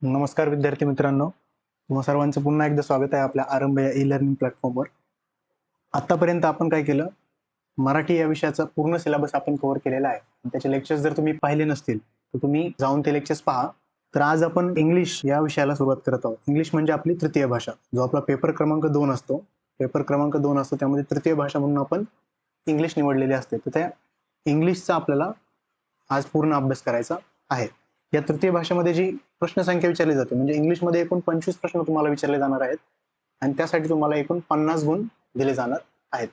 नमस्कार विद्यार्थी मित्रांनो, तुम्हा सर्वांचं पुन्हा एकदा स्वागत आहे आपल्या आरंभ या ई-लर्निंग प्लॅटफॉर्मवर. आतापर्यंत आपण काय केलं, मराठी या विषयाचा पूर्ण सिलेबस आपण कव्हर केलेला आहे. त्याचे लेक्चर्स जर तुम्ही पाहिले नसतील तर तुम्ही जाऊन ते लेक्चर्स पहा. तर आज आपण इंग्लिश या विषयाला सुरुवात करत आहोत. इंग्लिश म्हणजे आपली तृतीय भाषा, जो आपला पेपर क्रमांक 2 असतो. त्यामध्ये तृतीय भाषा म्हणून आपण इंग्लिश निवडलेली असते. तर त्या इंग्लिशचा आपल्याला आज पूर्ण अभ्यास करायचा आहे. या तृतीय भाषेमध्ये जी प्रश्नसंख्या विचारली जाते, म्हणजे इंग्लिशमध्ये एकूण 25 प्रश्न तुम्हाला विचारले जाणार आहेत आणि त्यासाठी तुम्हाला एकूण 50 गुण दिले जाणार आहेत.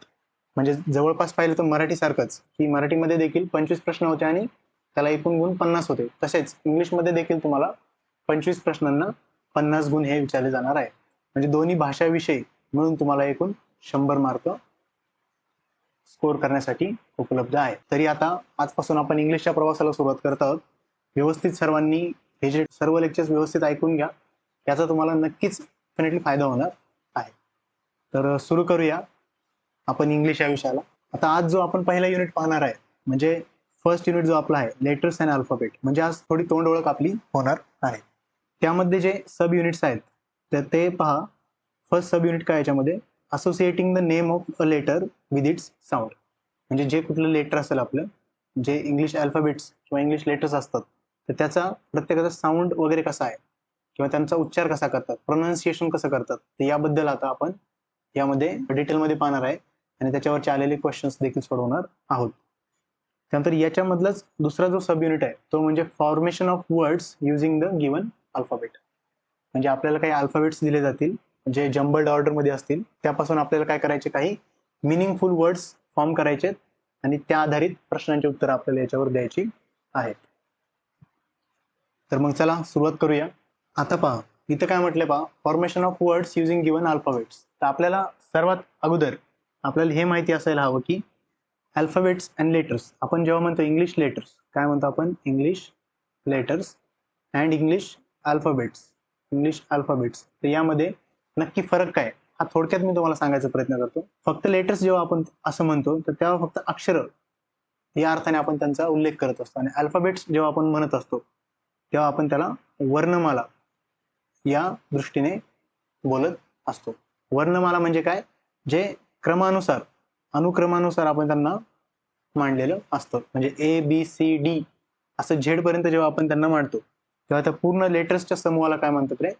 म्हणजे जवळपास पाहिलं तर मराठीसारखंच, की मराठीमध्ये देखील 25 प्रश्न होते आणि त्याला एकूण गुण 50 होते. तसेच इंग्लिशमध्ये देखील तुम्हाला 25 प्रश्नांना 50 गुण हे विचारले जाणार आहे. म्हणजे दोन्ही भाषाविषयी म्हणून तुम्हाला एकूण 100 मार्क स्कोर करण्यासाठी उपलब्ध आहे. तरी आता आजपासून आपण इंग्लिशच्या प्रवासाला सुरुवात करत आहोत. व्यवस्थित सर्वांनी हे जे सर्व लेक्चर्स व्यवस्थित ऐकून घ्या, याचा तुम्हाला नक्कीच डेफिनेटली फायदा होणार आहे. तर सुरू करूया आपण इंग्लिश या विषयाला. आता आज जो आपण पहिला युनिट पाहणार आहे, म्हणजे फर्स्ट युनिट जो आपला आहे, लेटर्स अँड अल्फाबेट, म्हणजे आज थोडी तोंड ओळख आपली होणार आहे. त्यामध्ये जे सब युनिट्स आहेत तर ते पहा. फर्स्ट सब युनिट काय याच्यामध्ये, associating the name of a letter with its sound. म्हणजे जे कुठलं लेटर असेल आपलं, जे इंग्लिश अल्फाबेट्स किंवा इंग्लिश लेटर्स असतात, तर त्याचा प्रत्येकाचा साऊंड वगैरे कसा आहे किंवा त्यांचा उच्चार कसा करतात, प्रोनाऊन्सिएशन कसं करतात, तर याबद्दल आता आपण यामध्ये डिटेलमध्ये पाहणार आहे आणि त्याच्यावरचे आलेले क्वेश्चन्स देखील सोडवणार आहोत. त्यानंतर याच्यामधलाच दुसरा जो सब युनिट आहे तो म्हणजे formation of words using the given alphabet. म्हणजे आपल्याला काही अल्फाबेट्स दिले जातील जे जम्बल्ड ऑर्डर मध्ये असतील, त्यापासून आपल्याला काय करायचे, काही मिनिंगफुल वर्ड्स फॉर्म करायचे आणि त्या आधारित प्रश्नांची उत्तर आपल्याला याच्यावर द्यायची आहेत. तर मग चला सुरुवात करूया. आता पहा, इथं काय म्हटलंय पहा, formation of words using given alphabets. तर आपल्याला सर्वात अगोदर आपल्याला हे माहिती असायला हवं की अल्फाबेट्स अँड लेटर्स, आपण जेव्हा म्हणतो इंग्लिश लेटर्स, काय म्हणतो आपण, English letters and English alphabets, तर यामध्ये नक्की फरक काय हा थोडक्यात मी तुम्हाला सांगायचा प्रयत्न करतो. फक्त लेटर्स जेव्हा आपण असं म्हणतो तर तेव्हा फक्त अक्षर या अर्थाने आपण त्यांचा उल्लेख करत असतो, आणि अल्फाबेट्स जेव्हा आपण म्हणत असतो तेव्हा आपण त्याला वर्णमाला या दृष्टीने बोलत असतो. वर्णमाला म्हणजे काय, जे क्रमानुसार, अनुक्रमानुसार आपण त्यांना मांडलेलं असतं. म्हणजे ABCD असं झेड पर्यंत जेव्हा आपण त्यांना मांडतो तेव्हा त्या पूर्ण लेटर्सच्या समूहाला काय म्हणतात रे,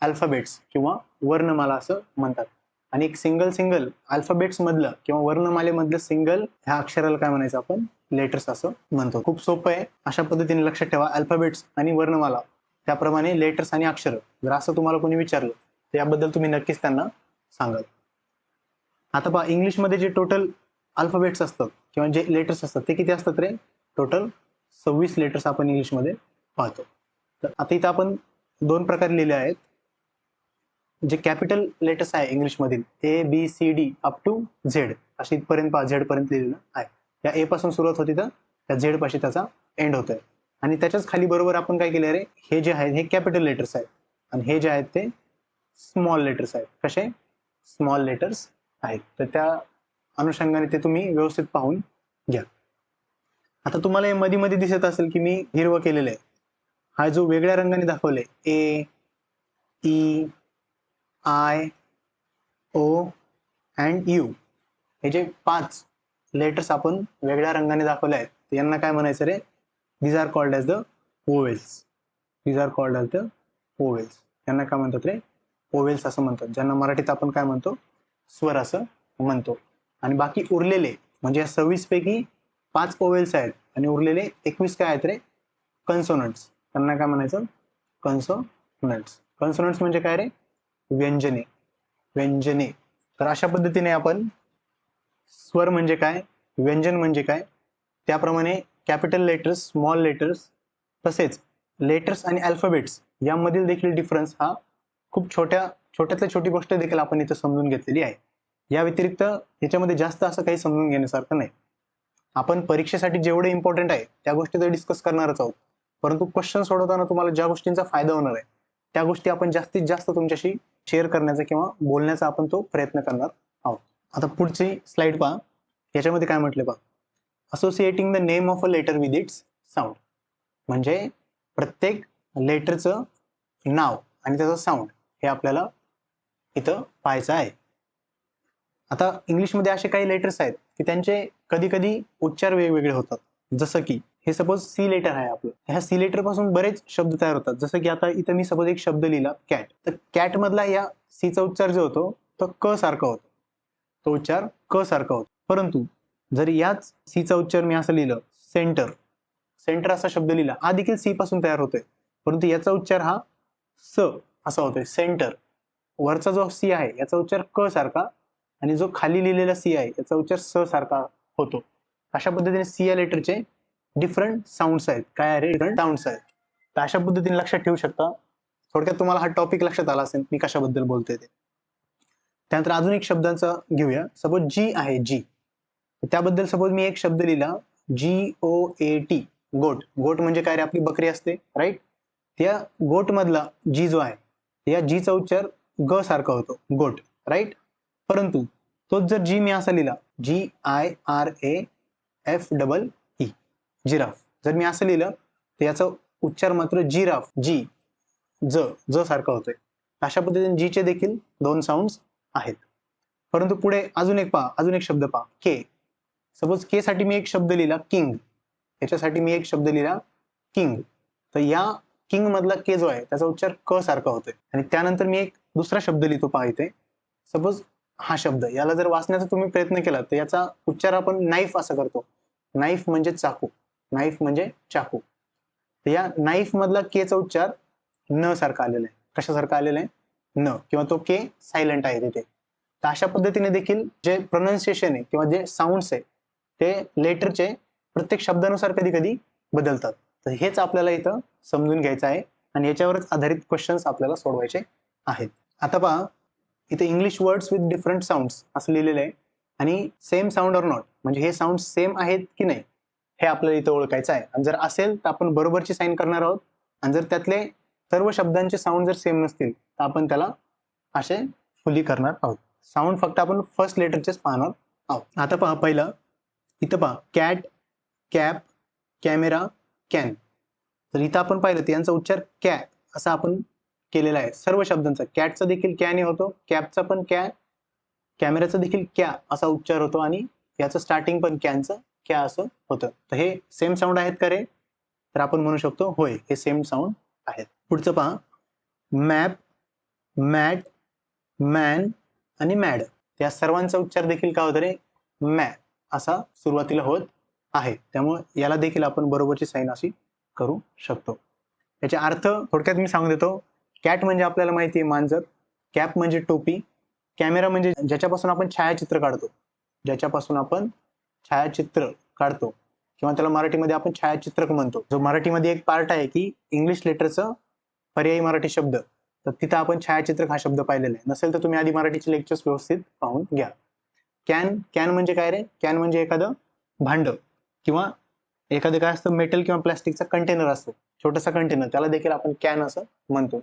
अल्फाबेट्स किंवा वर्णमाला असं म्हणतात. आणि एक सिंगल अल्फाबेट्स मधलं किंवा वर्णमालेमधलं सिंगल ह्या अक्षराला काय म्हणायचं आपण, लेटर्स असं म्हणतो. खूप सोपं आहे. अशा पद्धतीने लक्षात ठेवा, अल्फाबेट्स आणि वर्णमाला, त्याप्रमाणे लेटर्स आणि अक्षर. जर असं तुम्हाला कोणी विचारलं तर याबद्दल तुम्ही नक्कीच त्यांना सांगाल. आता पहा, इंग्लिशमध्ये जे टोटल अल्फाबेट्स असतात किंवा जे लेटर्स असतात ते किती असतात रे, टोटल 26 लेटर्स आपण इंग्लिशमध्ये पाहतो. तर आता इथं आपण दोन प्रकार लिहिले आहेत. जे कॅपिटल लेटर्स आहे इंग्लिशमधील ABCD अप टू झेड, अशी इथपर्यंत पहा, झेड पर्यंत लिहिलेलं आहे. त्या ए पासून सुरुवात होती तर त्या झेड पाशी त्याचा एंड होतोय. आणि त्याच्याच खाली बरोबर आपण काय केलं रे, हे जे आहेत हे कॅपिटल लेटर्स आहेत आणि हे जे आहेत ते स्मॉल लेटर्स आहेत. कसे, स्मॉल लेटर्स आहेत. तर त्या अनुषंगाने ते तुम्ही व्यवस्थित पाहून घ्या. आता तुम्हाला हे मध्ये मध्ये दिसत असेल की मी हिरवं केलेलं आहे. हा जो वेगळ्या रंगाने दाखवलंय AEIO अँड U, हे जे 5 लेटर्स आपण वेगळ्या रंगाने दाखवले आहेत, यांना काय म्हणायचं रे, these are called as the vowels. यांना काय म्हणतात रे, ओवेल्स असं म्हणतात, ज्यांना मराठीत आपण काय म्हणतो, स्वर असं म्हणतो. आणि बाकी उरलेले म्हणजे या 26 पैकी 5 ओवेल्स आहेत आणि उरलेले 21 काय आहेत रे, कन्सोनंट्स. त्यांना काय म्हणायचं, कन्सोनंट्स म्हणजे काय रे, व्यंजने. तर अशा पद्धतीने आपण स्वर म्हणजे काय, व्यंजन म्हणजे काय, त्याप्रमाणे कॅपिटल लेटर्स, स्मॉल लेटर्स, तसेच लेटर्स आणि अल्फाबेट्स यामधील देखील डिफरन्स हा खूप छोट्यातल्या छोटी गोष्ट देखील आपण इथं समजून घेतलेली आहे. या व्यतिरिक्त याच्यामध्ये जास्त असं काही समजून घेण्यासारखं नाही. आपण परीक्षेसाठी जेवढे इम्पॉर्टंट आहे त्या गोष्टी तर डिस्कस करणारच आहोत, परंतु क्वेश्चन सोडवताना तुम्हाला ज्या गोष्टींचा फायदा होणार आहे त्या गोष्टी आपण जास्तीत जास्त तुमच्याशी शेअर करण्याचा किंवा बोलण्याचा आपण तो प्रयत्न करणार आहोत. आता पुढची स्लाइड पहा. याच्यामध्ये काय म्हटले पहा, associating the name of a letter with its sound. म्हणजे प्रत्येक लेटरचं नाव आणि त्याचा साऊंड हे आपल्याला इथं पाहायचं आहे. आता इंग्लिशमध्ये असे काही लेटर्स आहेत की त्यांचे कधी कधी उच्चार वेगवेगळे होतात. जसं की हे सपोज सी लेटर आहे आपलं, ह्या सी लेटर पासून बरेच शब्द तयार होतात. जसं की आता इथं मी सपोज एक शब्द लिहिला कॅट, तर कॅट मधला या सीचा उच्चार जो होतो तो क सारखा होतो, तो उच्चार क सारखा होतो. परंतु जर याच सीचा उच्चार मी असं लिहिलं सेंटर, सेंटर असा शब्द लिहिला, हा देखील सी पासून तयार होतोय, परंतु याचा उच्चार हा स असा होतोय सेंटर. वरचा जो सी आहे याचा उच्चार क सारखा आणि जो खाली लिहिलेला सी आहे याचा उच्चार स सारखा होतो. अशा पद्धतीने सी या लेटरचे डिफरंट साऊंड्स आहेत. काय आहे? डिफरंट साऊंड्स आहेत. तर अशा पद्धतीने लक्षात ठेवू शकता. थोडक्यात तुम्हाला हा टॉपिक लक्षात आला असेल मी कशाबद्दल बोलतोय ते. त्यानंतर अजून एक शब्दांचा घेऊया. सपोज जी आहे, जी, त्याबद्दल सपोज मी एक शब्द लिहिला GOAT, गोट. गोट म्हणजे काय रे? आपली बकरी असते, राईट? त्या गोट मधला जी जो आहे या जी चा उच्चार ग सारखा होतो, गोट, राईट? परंतु तोच जर जी मी असा लिहिला GIRAFEE, जिराफ, जर मी असं लिहिलं तर याचा उच्चार मात्र जिराफ, जी, ज सारखा होतोय. अशा पद्धतीने जी चे देखील दोन साऊंड्स आहेत. परंतु पुढे अजून एक पहा, अजून एक शब्द पहा, के. सपोज के साठी मी एक शब्द लिहिला किंग, याच्यासाठी मी एक शब्द लिहिला किंग, तर या किंग मधला के जो आहे त्याचा उच्चार क सारखा होतोय. आणि त्यानंतर मी एक दुसरा शब्द लिहितो पहा इथे. सपोज हा शब्द, याला जर वाचण्याचा तुम्ही प्रयत्न केला तर याचा उच्चार आपण नाईफ असं करतो. नाईफ म्हणजे चाकू, नाईफ म्हणजे चाकू. तर या नाईफ मधला के चा उच्चार न सारखा आलेला आहे. कशासारखा आलेला आहे? न, किंवा तो के सायलेंट आहे तिथे. तर अशा पद्धतीने देखील जे प्रोनाउन्सिएशन आहे किंवा जे साऊंड्स आहे ते लेटरचे प्रत्येक शब्दानुसार कधी कधी बदलतात. तर हेच आपल्याला इथं समजून घ्यायचं आहे आणि याच्यावरच आधारित क्वेश्चन्स आपल्याला सोडवायचे आहेत. आता पहा इथे English words with different sounds असं लिहिलेलं आहे आणि सेम साऊंड ऑर नॉट, म्हणजे हे साऊंड सेम आहेत की नाही हे आपल्याला इथं ओळखायचं आहे. आणि जर असेल तर आपण बरोबरची साईन करणार आहोत, आणि जर त्यातले सर्व शब्दांचे साऊंड जर सेम नसतील तर आपण त्याला असे फुली करणार आहोत. साऊंड फक्त आपण फर्स्ट लेटरचेच पाहणार आहोत. आता पहा पहिलं इथं पहा कॅट, कॅप, कॅमेरा, कॅन. तर इथं आपण पाहिलं तर यांचा उच्चार कॅ असा आपण केलेला आहे सर्व शब्दांचा. कॅटचा देखील कॅने होतो, कॅपचा पण कॅ, कॅमेराचा देखील क्या असा उच्चार होतो आणि याचं स्टार्टिंग पण कॅनचं क्या असं होतं. तर हे सेम साऊंड आहेत का रे? तर आपण म्हणू शकतो होय, हे सेम साऊंड आहेत. पुढचं पहा मॅप, मॅट, मॅन आणि मॅड. या सर्वांचा उच्चार देखील काय होतं रे? मॅ असा सुरुवातीला होत आहे. त्यामुळे याला देखील आपण बरोबरची साईन अशी करू शकतो. याचे अर्थ थोडक्यात मी सांगून देतो. कॅट म्हणजे आपल्याला माहिती आहे मांजर, कॅप म्हणजे टोपी, कॅमेरा म्हणजे ज्याच्यापासून आपण छायाचित्र काढतो, ज्याच्यापासून आपण छायाचित्र काढतो किंवा त्याला मराठीमध्ये आपण छायाचित्रक म्हणतो. जो मराठीमध्ये एक पार्ट आहे की इंग्लिश लेटरचं पर्यायी मराठी शब्द, तर तिथं आपण छायाचित्रक हा शब्द पाहिलेला आहे. नसेल तर तुम्ही आधी मराठीचे लेक्चर्स व्यवस्थित पाहून घ्या. कॅन, कॅन म्हणजे काय रे? कॅन म्हणजे एखादं भांड किंवा एखादं काय असतं मेटल किंवा प्लास्टिकचा कंटेनर असतो, छोटासा कंटेनर, त्याला देखील आपण कॅन असं म्हणतो.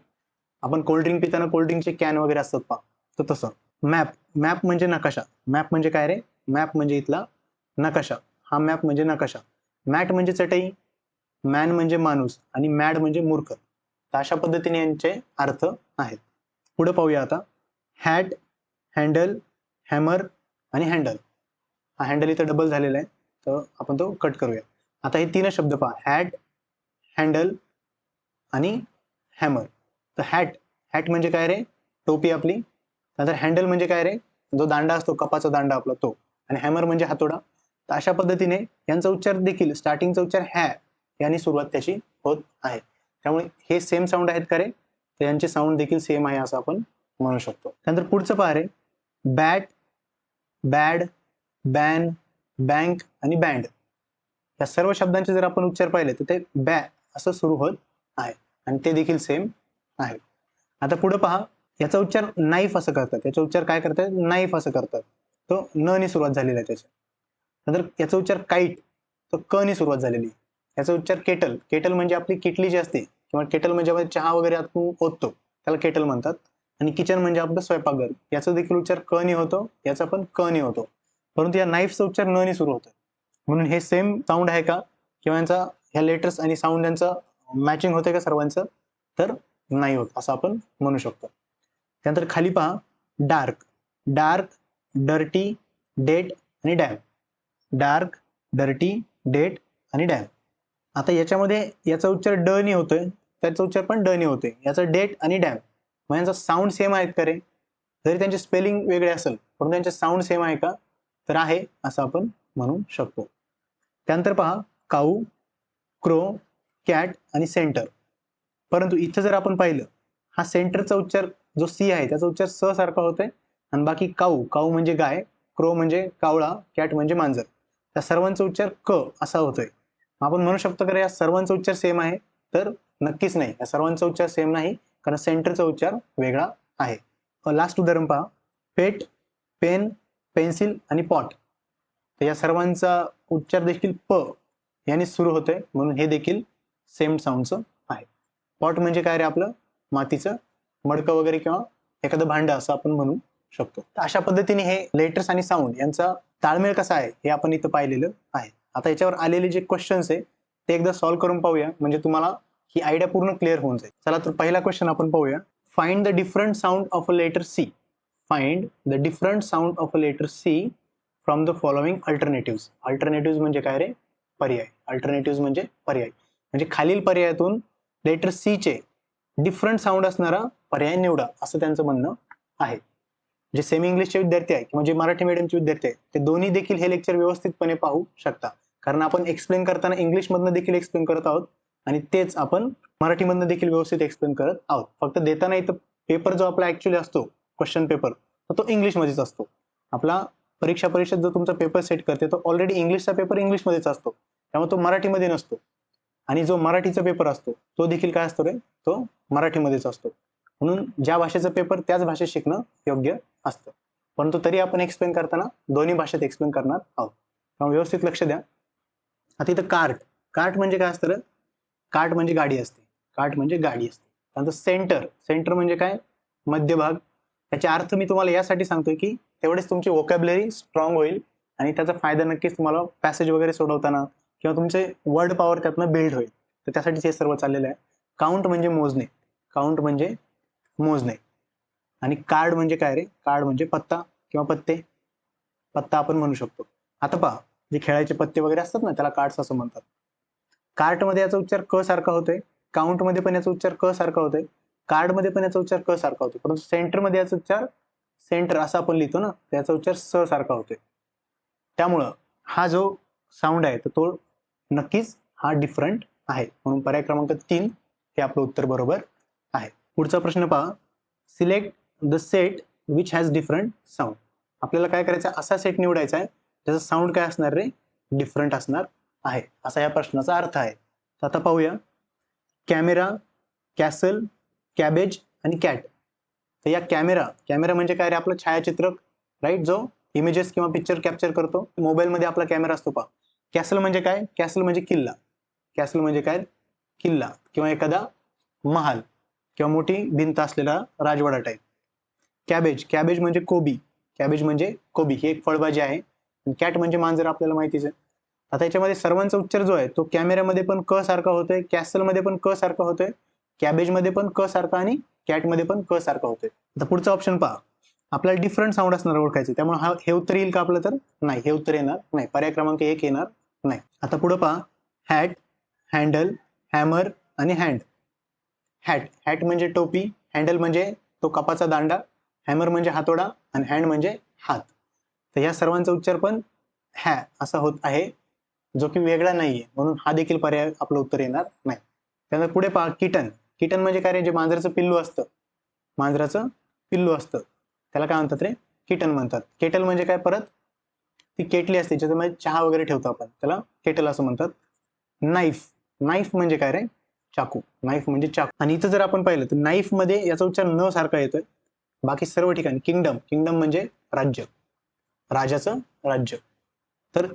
आपण कोल्ड्रिंक पिताना कोल्ड्रिंकचे कॅन वगैरे असतात पहा, तर तसं. मॅप, मॅप म्हणजे नकाशा. मॅप म्हणजे काय रे? मॅप म्हणजे इथला नकाशा. हा मॅप म्हणजे नकाशा. मॅट म्हणजे चटई, मॅन म्हणजे माणूस आणि मॅड म्हणजे मूर्ख. तर अशा पद्धतीने यांचे अर्थ आहेत. पुढे पाहूया आता. हॅट, हँडल, हॅमर आणि हँडल. हा हँडल इथं डबल झालेला आहे, तर आपण तो कट करूया. आता हे तीनच शब्द पहा, हॅट, हँडल आणि हॅमर. तर हॅट, हॅट म्हणजे काय रे? टोपी आपली. नंतर हँडल म्हणजे काय रे? जो दांडा असतो, कपाचा दांडा आपला तो. आणि हॅमर म्हणजे हातोडा. तर अशा पद्धतीने यांचा उच्चार देखील स्टार्टिंगचा उच्चार हॅ यांनी सुरुवात त्याची होत आहे. त्यामुळे हे सेम साऊंड आहेत का रे? तर यांचे साऊंड देखील सेम आहे असं आपण म्हणू शकतो. त्यानंतर पुढचं पहा रे, बॅट, बॅड, बॅन, बँक आणि बँड. या सर्व शब्दांचे जर आपण उच्चार पाहिले तर ते बॅ असं सुरू होत आहे आणि ते देखील सेम आहे. आता पुढे पहा, याचा उच्चार नाईफ असं करतात. याचा उच्चार काय करतात? नाईफ असं करतात. तो न नी सुरुवात झालेला आहे त्याच्या. नंतर याचा उच्चार काईट, तो क नी सुरुवात झालेली. याचा उच्चार केटल, केटल म्हणजे आपली किटली जी असते किंवा केटल म्हणजे चहा वगैरे आपण ओततो त्याला केटल म्हणतात. आणि किचन म्हणजे आपलं स्वयंपाकघर, याचा देखील उच्चार क नी होतो, याचा पण क नी होतो. परंतु या नाईफचा उच्चार न नी सुरू होतो. म्हणून हे सेम साऊंड आहे का? किंवा यांचा ह्या लेटर्स आणि साऊंड यांचं मॅचिंग होते का सर्वांचं? तर नाही होत असं आपण म्हणू शकतो. त्यानंतर खाली पहा डार्क, डार्क, डर्टी, डेट आणि डॅम. डार्क, डर्टी, डेट आणि डॅम. आता याच्यामध्ये याचा उच्चार ड नी होतोय, त्याचा उच्चार पण ड नी होतोय. याचा डेट आणि डॅम मग यांचा साऊंड सेम आहेत का रे? जरी त्यांचे स्पेलिंग वेगळे असेल परंतु त्यांचे साऊंड सेम आहे का? तर आहे असं आपण म्हणू शकतो. त्यानंतर पहा काऊ, क्रो, कॅट आणि सेंटर. परंतु इथं जर आपण पाहिलं हा सेंटरचा उच्चार जो सी आहे त्याचा उच्चार स सारखा होतोय आणि बाकी काऊ, काऊ म्हणजे गाय, क्रो म्हणजे कावळा, कॅट म्हणजे मांजर, त्या सर्वांचा उच्चार क असा होतोय. आपण म्हणू शकतो की या सर्वांचा उच्चार सेम आहे? तर नक्कीच नाही, या सर्वांचा उच्चार सेम नाही, कारण सेंटरचा उच्चार वेगळा आहे. लास्ट उदाहरण पहा पेट, पेन, पेन्सिल आणि पॉट. तर या सर्वांचा उच्चार देखील प याने सुरू होतोय म्हणून हे देखील सेम साऊंडचं आहे. पॉट म्हणजे काय रे? आपलं मातीचं मडकं वगैरे किंवा एखादं भांड असं आपण म्हणू शकतो. तर अशा पद्धतीने हे लेटर्स आणि साऊंड यांचा ताळमेळ कसा आहे हे आपण इथं पाहिलेलं आहे. आता याच्यावर आलेले जे क्वेश्चन्स आहे ते एकदा सॉल्व्ह करून पाहूया, म्हणजे तुम्हाला ही आयडिया पूर्ण क्लिअर होऊन जाईल. चला तर पहिला क्वेश्चन आपण पाहूया. Find the different sound of a letter C. Find the different sound of a letter C from the following alternative. Alternative म्हणजे काय रे? पर्याय. अल्टरनेटिव्ह म्हणजे पर्याय, म्हणजे खालील पर्यायातून लेटर सी चे डिफरंट साऊंड असणारा पर्याय निवडा असं त्यांचं म्हणणं आहे. जे सेमी इंग्लिशचे विद्यार्थी आहे किंवा जे मराठी मीडियमचे विद्यार्थी आहे ते दोन्ही देखील हे लेक्चर व्यवस्थितपणे पाहू शकता, कारण आपण एक्सप्लेन करताना इंग्लिशमधनं देखील एक्सप्लेन करत आहोत आणि तेच आपण मराठीमधनं देखील व्यवस्थित एक्सप्लेन करत आहोत. फक्त देताना इथं पेपर जो आपला ऍक्च्युअली असतो क्वेश्चन पेपर तो इंग्लिशमध्येच असतो. आपला परीक्षा परिषद जो तुमचा पेपर सेट करते तो ऑलरेडी इंग्लिशचा पेपर इंग्लिशमध्येच असतो, त्यामुळे तो मराठीमध्ये नसतो. आणि जो मराठीचा पेपर असतो तो देखील काय असतो रे? तो मराठीमध्येच असतो. म्हणून ज्या भाषेचा पेपर त्याच भाषेत शिकणं योग्य असतं. परंतु तरी आपण एक्सप्लेन करताना दोन्ही भाषेत एक्सप्लेन करणार आहोत, त्यामुळे व्यवस्थित लक्ष द्या. आता इथं कार्ट, कार्ट म्हणजे काय असतं रे? कार्ट म्हणजे गाडी असते, कार्ट म्हणजे गाडी असते. त्यानंतर सेंटर, सेंटर म्हणजे काय? मध्यभाग. त्याचे अर्थ मी तुम्हाला यासाठी सांगतोय की तेवढेच तुमची व्होकॅब्युलरी स्ट्रॉंग होईल आणि त्याचा फायदा नक्कीच तुम्हाला पॅसेज वगैरे सोडवताना किंवा तुमचे वर्ड पॉवर त्यातनं बिल्ड होईल, तर त्यासाठी हे सर्व चाललेलं आहे. काउंट म्हणजे मोजणे, काउंट म्हणजे मोजणे. आणि कार्ड म्हणजे काय रे? कार्ड म्हणजे पत्ता किंवा पत्ते, पत्ता आपण म्हणू शकतो. आता पहा जे खेळायचे पत्ते वगैरे असतात ना त्याला कार्ड्स असं म्हणतात. कार्टमध्ये याचा उच्चार क सारखा होतोय, काउंटमध्ये पण याचा उच्चार क सारखा होतोय, कार्डमध्ये पण याचा उच्चार क सारखा होतोय, परंतु सेंटरमध्ये याचा उच्चार सेंटर असा आपण लिहितो ना त्याचा उच्चार स सारखा होतोय. त्यामुळं हा जो साऊंड आहे तर तो नक्कीच हा डिफरंट आहे, म्हणून पर्याय क्रमांक 3 हे आपलं उत्तर बरोबर आहे. पुढचा प्रश्न पहा. Select the set which has different sound. आपल्याला काय करायचं? असा सेट निवडायचा आहे त्याचा साऊंड काय असणार रे? डिफरंट असणार आहे, असा या प्रश्नाचा अर्थ आहे. तर आता पाहूया. कॅमेरा, कॅसल, कॅबेज आणि कॅट. तर या कॅमेरा, कॅमेरा म्हणजे काय रे? आपलं छायाचित्रक, राईट, जो इमेजेस किंवा पिक्चर कॅप्चर करतो. मोबाईलमध्ये आपला कॅमेरा असतो पहा. कॅसल म्हणजे काय? कॅसल म्हणजे किल्ला. कॅसल म्हणजे काय? किल्ला किंवा एखादा महाल किंवा मोठी भिंत असलेला राजवाडा टाईप. कॅबेज, कॅबेज म्हणजे कोबी, कॅबेज म्हणजे कोबी ही एक फळभाजी आहे. कॅट म्हणजे मांजर, आपल्याला माहितीच आहे. आता याच्यामध्ये सर्वांचा उच्चार जो आहे तो कॅमेऱ्यामध्ये पण क सारखा होतोय, कॅसलमध्ये पण क सारखा होतोय, कॅबेजमध्ये पण क सारखा आणि कॅटमध्ये पण क सारखा होतोय. आता पुढचा ऑप्शन पहा. आपल्याला डिफरंट साऊंड असणार ओळखायचं, त्यामुळे हे उत्तर येईल का आपलं? तर नाही, हे उत्तर येणार नाही. पर्याय क्रमांक 1 येणार नाही. आता पुढे पहा. हॅट, हँडल, हॅमर आणि हँड. हॅट, हॅट म्हणजे टोपी, हँडल म्हणजे तो कपाचा दांडा, हॅमर म्हणजे हातोडा आणि हँड म्हणजे हात. तर या सर्वांचा उच्चार पण हॅ असा होत आहे, जो की वेगळा नाहीये, म्हणून हा देखील पर्याय आपलं उत्तर येणार नाही. त्यानंतर पुढे पहा. किटन, किटन म्हणजे काय रे? जे मांजराचं पिल्लू असतं, मांजराचं पिल्लू असतं त्याला काय म्हणतात रे? किटन म्हणतात. केटल म्हणजे काय? परत ती केटली असते ज्याच्यामध्ये चहा वगैरे ठेवतो आपण, त्याला केटल असं म्हणतात. नाईफ, नाईफ म्हणजे काय रे? चाकू, नाईफ म्हणजे चाकू. आणि इथं जर आपण पाहिलं तर नाईफ मध्ये याचा उच्चार न सारखा येतोय, बाकी सर्व ठिकाणी. किंगडम, किंगडम म्हणजे राज्य, राजाचं राज्य. तर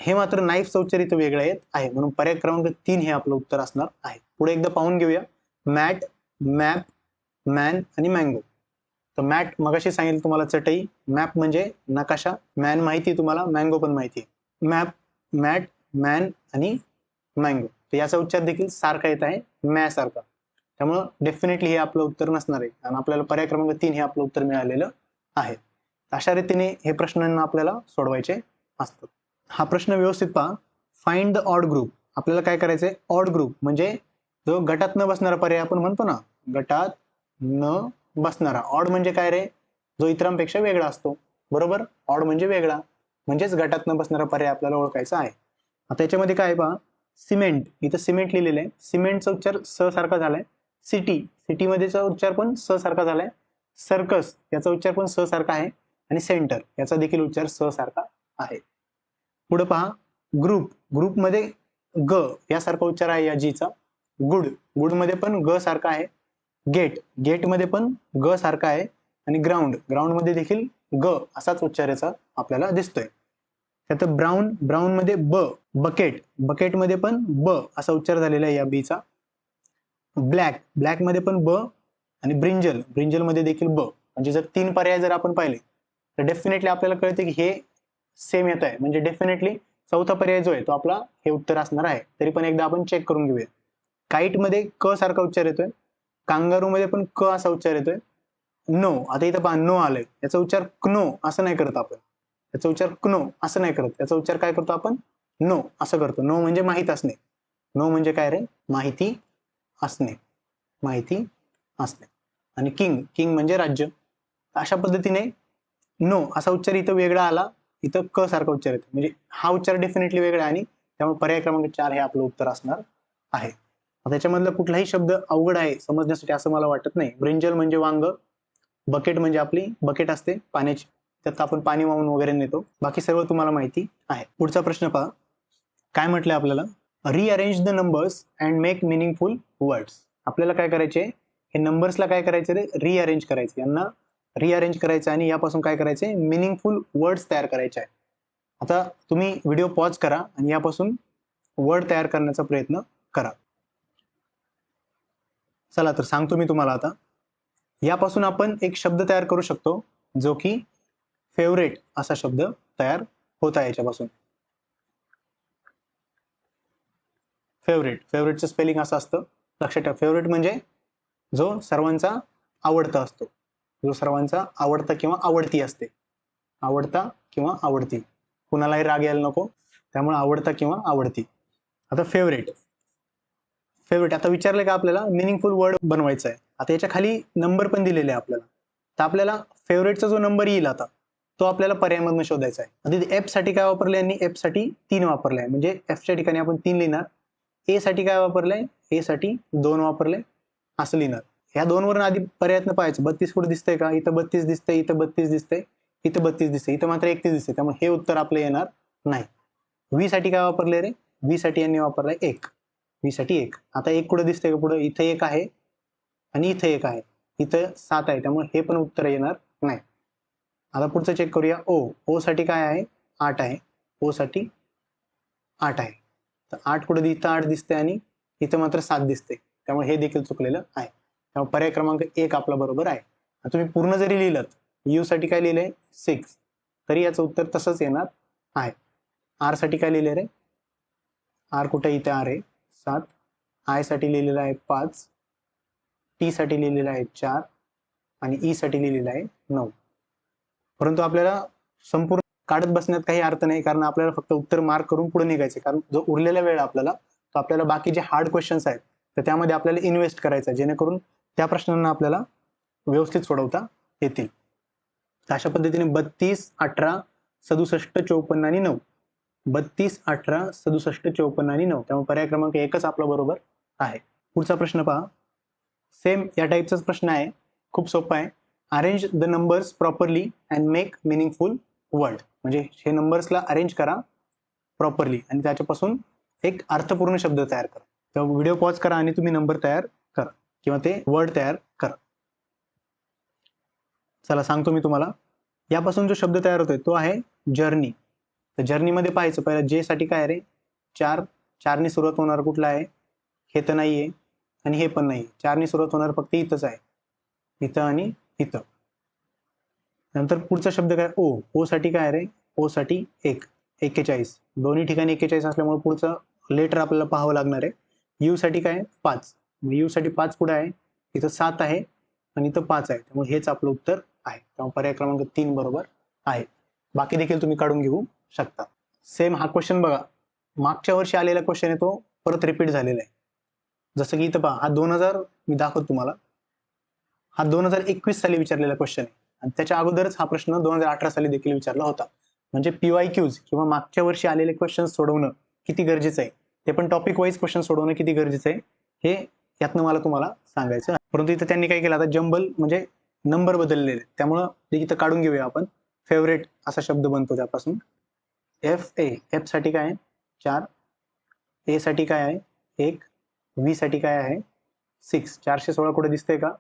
हे मात्र नाईफचा उच्चार इथं वेगळा येत आहे, म्हणून पर्याय क्रमांक 3 हे आपलं उत्तर असणार आहे. पुढे एकदा पाहून घेऊया. मॅट, मॅप, मॅन आणि मँगो. तर मॅट मगाशी सांगितलं तुम्हाला चटई, मॅप म्हणजे नकाशा, मॅन माहिती तुम्हाला, मँगो पण माहिती आहे. मॅप, मॅट, मॅन आणि मँगो. तर याचा उच्चार देखील सारखा येत आहे, मॅ सारखा. त्यामुळं डेफिनेटली हे आपलं उत्तर नसणार आहे आणि आपल्याला पर्याय क्रमांक 3 हे आपलं उत्तर मिळालेलं आहे. अशा रीतीने हे प्रश्न आपल्याला सोडवायचे असतात. हा प्रश्न व्यवस्थित पहा. Find the odd group. आपल्याला काय करायचंय, ऑड ग्रुप म्हणजे जो गटात न बसणारा पर्याय आपण म्हणतो ना, गटात न बसणारा. ऑड म्हणजे काय रे, जो इतरांपेक्षा वेगळा असतो, बरोबर. ऑड म्हणजे वेगळा, म्हणजेच गटात न बसणारा पर्याय आपल्याला ओळखायचा आहे. आता याच्यामध्ये काय पहा, सिमेंट, इथं सिमेंट लिहिलेलं आहे. सिमेंटचा उच्चार स सारखा झालाय. सिटी, सिटी मध्येचा उच्चार पण स सारखा झालाय. सर्कस याचा उच्चार पण स सारखा आहे आणि सेंटर याचा देखील उच्चार स सारखा आहे. पुढे पहा, ग्रुप, ग्रुप मध्ये ग यासारखा उच्चार आहे या जीचा. गुड, गुड मध्ये पण ग सारखा आहे. गेट, गेट मध्ये पण ग सारखा आहे आणि ग्राउंड, ग्राउंड मध्ये देखील ग असाच उच्चार याचा आपल्याला दिसतोय. त्यात ब्राऊन, ब्राऊन मध्ये ब. बकेट, बकेट मध्ये पण ब असा उच्चार झालेला आहे या बीचा. ब्लॅक, ब्लॅक मध्ये पण ब आणि ब्रिंजल, ब्रिंजल मध्ये देखील ब. म्हणजे जर 3 पर्याय जर आपण पाहिले तर डेफिनेटली आपल्याला कळते की हे सेम येत आहे. म्हणजे डेफिनेटली चौथा पर्याय जो आहे तो आपला हे उत्तर असणार आहे. तरी पण एकदा आपण चेक करून घेऊया. काईट मध्ये क सारखा उच्चार येतोय. कांगारू मध्ये पण क असा उच्चार येतोय. नो, आता इथं पहा नो आलंय, याचा उच्चार क्नो असं नाही करत आपण. याचा उच्चार क्नो असं नाही करत. याचा उच्चार काय करतो आपण, नो असं करतो. नो म्हणजे माहित असणे. नो म्हणजे काय रे, माहिती असणे, माहिती असणे. आणि किंग, किंग म्हणजे राज्य. अशा पद्धतीने नो असा उच्चार इथं वेगळा आला, इथं क सारखा उच्चार येतो. म्हणजे हा उच्चार डेफिनेटली वेगळा आहे आणि त्यामुळे पर्याय क्रमांक 4 हे आपलं उत्तर असणार आहे. त्याच्यामधला कुठलाही शब्द अवघड आहे समजण्यासाठी असं मला वाटत नाही. ब्रिंजल म्हणजे वांग, बकेट म्हणजे आपली बकेट असते पाण्याची, त्यात आपण पाणी वाहून वगैरे नेतो. बाकी सर्व तुम्हाला माहिती आहे. पुढचा प्रश्न पहा, काय म्हटलंय आपल्याला, rearrange the numbers and make meaningful words. आपल्याला काय करायचे, हे नंबर्सला काय करायचे रे, रिअरेंज करायचे, यांना रिअरेंज करायचं आणि यापासून काय करायचे, मिनिंगफुल वर्ड्स तयार करायचे आहे. आता तुम्ही व्हिडिओ पॉज करा आणि यापासून वर्ड तयार करण्याचा प्रयत्न करा. चला तर सांगतो मी तुम्हाला. आता यापासून आपण एक शब्द तयार करू शकतो जो की फेवरेट असा शब्द तयार होत आहे याच्यापासून. फेवरेट, फेवरेटचं स्पेलिंग असं असतं, लक्षात ठेवा. फेवरेट म्हणजे जो सर्वांचा आवडता असतो, जो सर्वांचा आवडता किंवा आवडती असते. आवडता किंवा आवडती, कुणालाही राग यायला नको, त्यामुळे आवडता किंवा आवडती. आता फेवरेट, फेवरेट आता विचारलं का आपल्याला मिनिंगफुल वर्ड बनवायचा आहे. आता याच्या खाली नंबर पण दिलेले आहे आपल्याला. तर आपल्याला फेवरेटचा जो नंबर येईल आता तो आपल्याला पर्यायामधून शोधायचा आहे. आता एफ साठी काय वापरले यांनी, एफ साठी 3 वापरले आहे, म्हणजे एफच्या ठिकाणी आपण 3 लिहिणार. ए साठी काय वापरलंय, ए साठी 2 वापरले असं लिहिणार. ह्या 2 वरून आधी पर्यायातनं पाहायचं, 32 कुठे दिसतंय का, इथं 32 दिसतंय, इथं 32 दिसतंय, इथं 32 दिसतंय, इथं मात्र 31 दिसतंय, त्यामुळे हे उत्तर आपलं येणार नाही. व्ही साठी काय वापरले रे, व्ही साठी यांनी वापरलाय 1, व्ही साठी 1. आता 1 कुठे दिसतंय का पुढे, इथं 1 आहे आणि इथं 1 आहे, इथं 7 आहे, त्यामुळे हे पण उत्तर येणार नाही. आता पुढचं चेक करूया. ओ, ओ साठी काय आहे, 8 आहे, ओ साठी 8 आहे. तर 8 कुठे, इथं 8 दिसते आणि इथं मात्र 7 दिसते, त्यामुळे हे देखील चुकलेलं आहे. त्यामुळे पर्याय क्रमांक 1 आपला बरोबर आहे. तुम्ही पूर्ण जरी लिहिलं, यू साठी काय लिहिलंय 6, तरी याचं उत्तर तसंच येणार आहे. आर साठी काय लिहिलंय रे, आर कुठे, इथे आर आहे 7, आय साठी लिहिलेलं आहे 5, टी साठी लिहिलेलं आहे 4 आणि ई साठी लिहिलेलं आहे 9. परंतु आपल्याला संपूर्ण काढत बसण्यात काही अर्थ नाही, कारण आपल्याला फक्त उत्तर मार्क करून पुढे निघायचे. कारण जो उरलेला वेळ आपल्याला, तो आपल्याला बाकी जे हार्ड क्वेश्चन्स आहेत तर त्यामध्ये आपल्याला इन्व्हेस्ट करायचा, जेणेकरून त्या प्रश्नांना आपल्याला व्यवस्थित सोडवता येतील. अशा पद्धतीने 32, 18, 67, 54 आणि 9, 32, 18, 67, 54 आणि 9, त्यामुळे पर्याय क्रमांक 1च आपला बरोबर आहे. पुढचा प्रश्न पहा, सेम या टाईपचाच प्रश्न आहे, खूप सोपा आहे. Arrange the numbers properly and make meaningful word. म्हणजे हे नंबर्सला अरेंज करा प्रॉपरली आणि त्याच्यापासून एक अर्थपूर्ण शब्द तयार करा. तर व्हिडिओ पॉज करा आणि तुम्ही नंबर तयार करा किंवा ते वर्ड तयार करा. चला सांगतो मी तुम्हाला. यापासून जो शब्द तयार होतोय तो आहे जर्नी. तर जर्नीमध्ये पाहायचं, पहिला जे साठी काय आहे रे, 4, 4 ने सुरुवात होणार कुठला आहे, हे तर नाहीये आणि हे पण नाही. 4 ने सुरुवात होणार फक्त इथंच आहे, इथं आणि इथं. नंतर पुढचा शब्द काय, ओ, ओ साठी काय रे, ओ साठी 1, 41, दोन्ही ठिकाणी 41 असल्यामुळे पुढचं लेटर आपल्याला पाहावं लागणार आहे. यू साठी काय 5, मग यू साठी 5 पुढे आहे, इथं 7 आहे आणि इथं 5 आहे, त्यामुळे हेच आपलं उत्तर आहे. त्यामुळे पर्याय क्रमांक 3 बरोबर आहे. बाकी देखील तुम्ही काढून घेऊ शकता. सेम हा क्वेश्चन बघा, मागच्या वर्षी आलेला क्वेश्चन आहे तो परत रिपीट झालेला आहे. जसं की इथं पहा, हा 2000 मी दाखवतो तुम्हाला, हा 2021 साली विचारलेला क्वेश्चन आहे आणि त्याच्या अगोदरच हा प्रश्न 2018 साली देखील विचारला होता. म्हणजे PYQs किंवा मागच्या वर्षी आलेले क्वेश्चन सोडवणं किती गरजेचं आहे, ते पण टॉपिक वाईज क्वेश्चन सोडवणं किती गरजेचं आहे, हे यातनं मला तुम्हाला सांगायचं आहे. परंतु इथं त्यांनी काय केलं, आता जंबल म्हणजे नंबर बदललेले, त्यामुळं ते इथं काढून घेऊया आपण. फेवरेट असा शब्द बनतो त्यापासून. एफ साठी काय आहे 4, ए साठी काय आहे 1, व्ही साठी काय आहे 6. 416 कुठे दिसतंय का,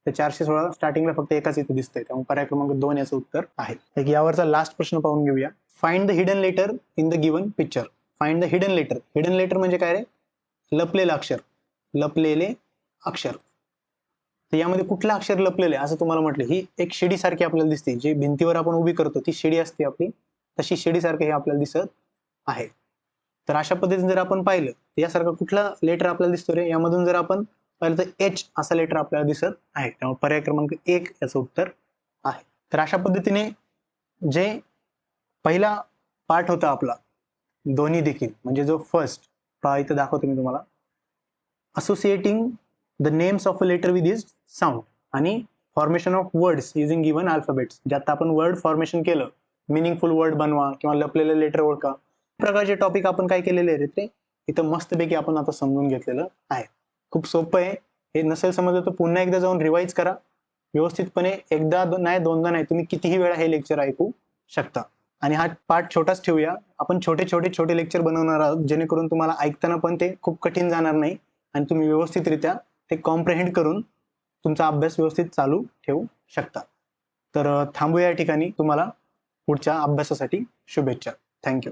तर 416 स्टार्टिंगला फक्त एकाच इथे दिसतंय, त्यामुळे पर्याय क्रमांक 2 याचं उत्तर आहे. एक यावरचा लास्ट प्रश्न पाहून घेऊया. Find the hidden letter in the given picture. Find the hidden letter. Hidden letter म्हणजे काय रे, लपलेलं अक्षर, लपलेले अक्षर. तर यामध्ये कुठलं अक्षर लपलेलं आहे असं तुम्हाला म्हटलं, ही एक शिडी सारखी आपल्याला दिसते, जी भिंतीवर आपण उभी करतो ती शिडी असते आपली, तशी शिडी सारखं हे आपल्याला दिसत आहे. तर अशा पद्धतीने जर आपण पाहिलं, यासारखं कुठला लेटर आपल्याला दिसतो रे, यामधून जर आपण पाहिलं तर एच असा लेटर आपल्याला दिसत आहे, त्यामुळे पर्याय क्रमांक 1 याचं उत्तर आहे. तर अशा पद्धतीने जे पहिला पार्ट होता आपला दोन्ही देखील, म्हणजे जो फर्स्ट पहा इथं दाखवतो मी तुम्हाला, associating the names of a letter with this sound आणि formation of words using given alphabets, ज्यात आपण वर्ड फॉर्मेशन केलं, मिनिंगफुल वर्ड बनवा किंवा लपलेले लेटर ओळखा, प्रकारचे टॉपिक आपण काय केलेले आहेत ते इथं मस्तपैकी आपण आता समजून घेतलेलं आहे. खूप सोपं आहे. हे नसेल समजलं तर पुन्हा एकदा जाऊन रिवाइज करा व्यवस्थितपणे, एकदा नाही दोनदा नाही, तुम्ही कितीही वेळा हे लेक्चर ऐकू शकता. आणि हा पार्ट छोटाच ठेवूया, आपण छोटे लेक्चर बनवणार आहोत, जेणेकरून तुम्हाला ऐकताना पण ते खूप कठीण जाणार नाही आणि तुम्ही व्यवस्थितरित्या ते कॉम्प्रिहेंड करून तुमचा अभ्यास व्यवस्थित चालू ठेवू शकता. तर थांबूया या ठिकाणी. तुम्हाला पुढच्या अभ्यासासाठी शुभेच्छा. थँक्यू.